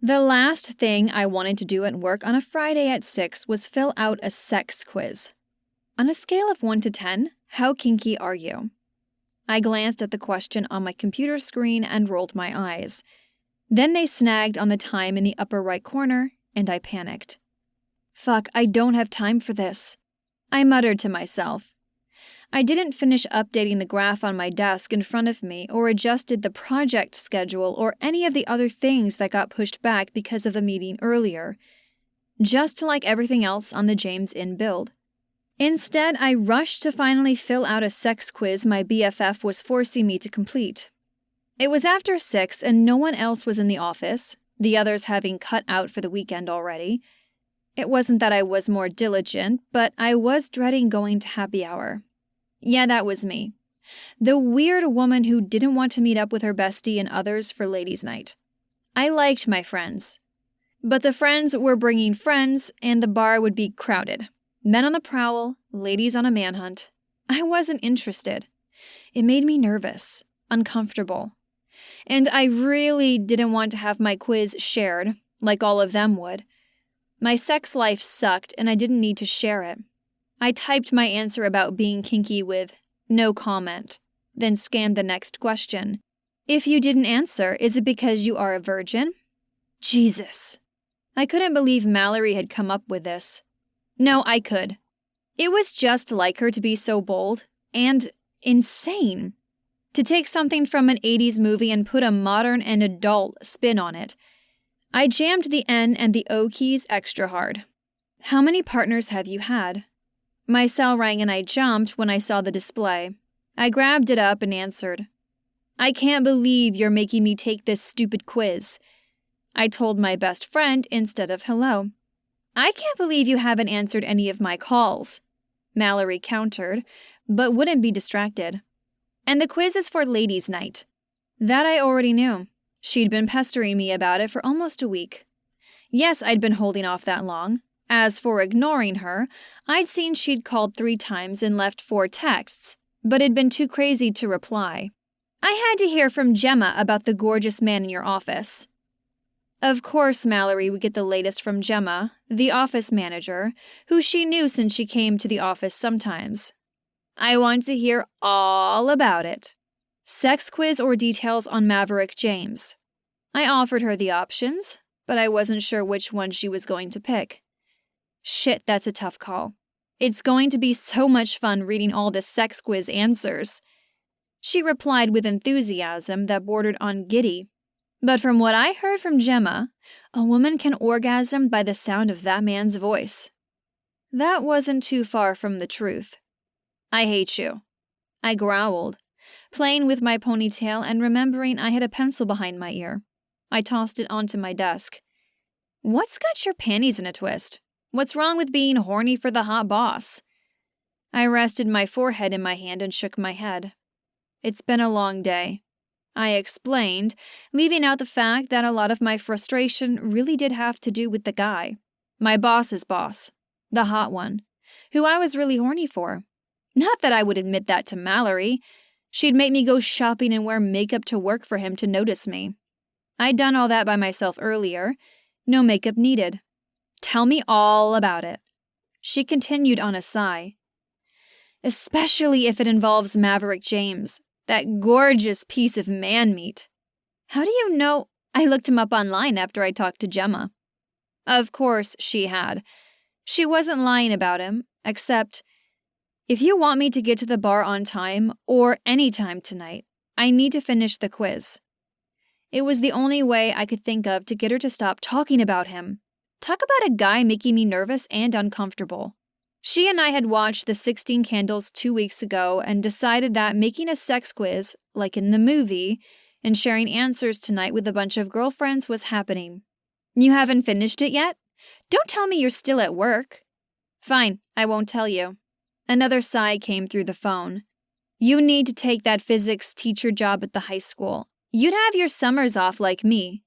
The last thing I wanted to do at work on a Friday at 6 was fill out a sex quiz. On a scale of 1 to 10, how kinky are you? I glanced at the question on my computer screen and rolled my eyes. Then they snagged on the time in the upper right corner, and I panicked. Fuck, I don't have time for this, I muttered to myself. I didn't finish updating the graph on my desk in front of me or adjusted the project schedule or any of the other things that got pushed back because of the meeting earlier. Just like everything else on the James Inn build. Instead, I rushed to finally fill out a sex quiz my BFF was forcing me to complete. It was after 6 and no one else was in the office, the others having cut out for the weekend already. It wasn't that I was more diligent, but I was dreading going to happy hour. Yeah, that was me. The weird woman who didn't want to meet up with her bestie and others for ladies' night. I liked my friends. But the friends were bringing friends, and the bar would be crowded. Men on the prowl, ladies on a manhunt. I wasn't interested. It made me nervous, uncomfortable. And I really didn't want to have my quiz shared, like all of them would. My sex life sucked, and I didn't need to share it. I typed my answer about being kinky with no comment, then scanned the next question. If you didn't answer, is it because you are a virgin? Jesus. I couldn't believe Mallory had come up with this. No, I could. It was just like her to be so bold and insane. To take something from an 80s movie and put a modern and adult spin on it. I jammed the N and the O keys extra hard. How many partners have you had? My cell rang and I jumped when I saw the display. I grabbed it up and answered. I can't believe you're making me take this stupid quiz. I told my best friend instead of hello. I can't believe you haven't answered any of my calls, Mallory countered, but wouldn't be distracted. And the quiz is for ladies' night. That I already knew. She'd been pestering me about it for almost a week. Yes, I'd been holding off that long. As for ignoring her, I'd seen she'd called 3 times and left 4 texts, but had been too crazy to reply. I had to hear from Gemma about the gorgeous man in your office. Of course, Mallory would get the latest from Gemma, the office manager, who she knew since she came to the office sometimes. I want to hear all about it. Sex quiz or details on Maverick James. I offered her the options, but I wasn't sure which one she was going to pick. Shit, that's a tough call. It's going to be so much fun reading all the sex quiz answers. She replied with enthusiasm that bordered on giddy. But from what I heard from Gemma, a woman can orgasm by the sound of that man's voice. That wasn't too far from the truth. I hate you, I growled, playing with my ponytail and remembering I had a pencil behind my ear. I tossed it onto my desk. What's got your panties in a twist? What's wrong with being horny for the hot boss? I rested my forehead in my hand and shook my head. It's been a long day, I explained, leaving out the fact that a lot of my frustration really did have to do with the guy. My boss's boss. The hot one. Who I was really horny for. Not that I would admit that to Mallory. She'd make me go shopping and wear makeup to work for him to notice me. I'd done all that by myself earlier. No makeup needed. Tell me all about it. She continued on a sigh. Especially if it involves Maverick James, that gorgeous piece of man meat. How do you know? I looked him up online after I talked to Gemma. Of course she had. She wasn't lying about him, except, if you want me to get to the bar on time, or any time tonight, I need to finish the quiz. It was the only way I could think of to get her to stop talking about him. Talk about a guy making me nervous and uncomfortable. She and I had watched The 16 Candles 2 weeks ago and decided that making a sex quiz, like in the movie, and sharing answers tonight with a bunch of girlfriends was happening. You haven't finished it yet? Don't tell me you're still at work. Fine, I won't tell you. Another sigh came through the phone. You need to take that physics teacher job at the high school. You'd have your summers off like me.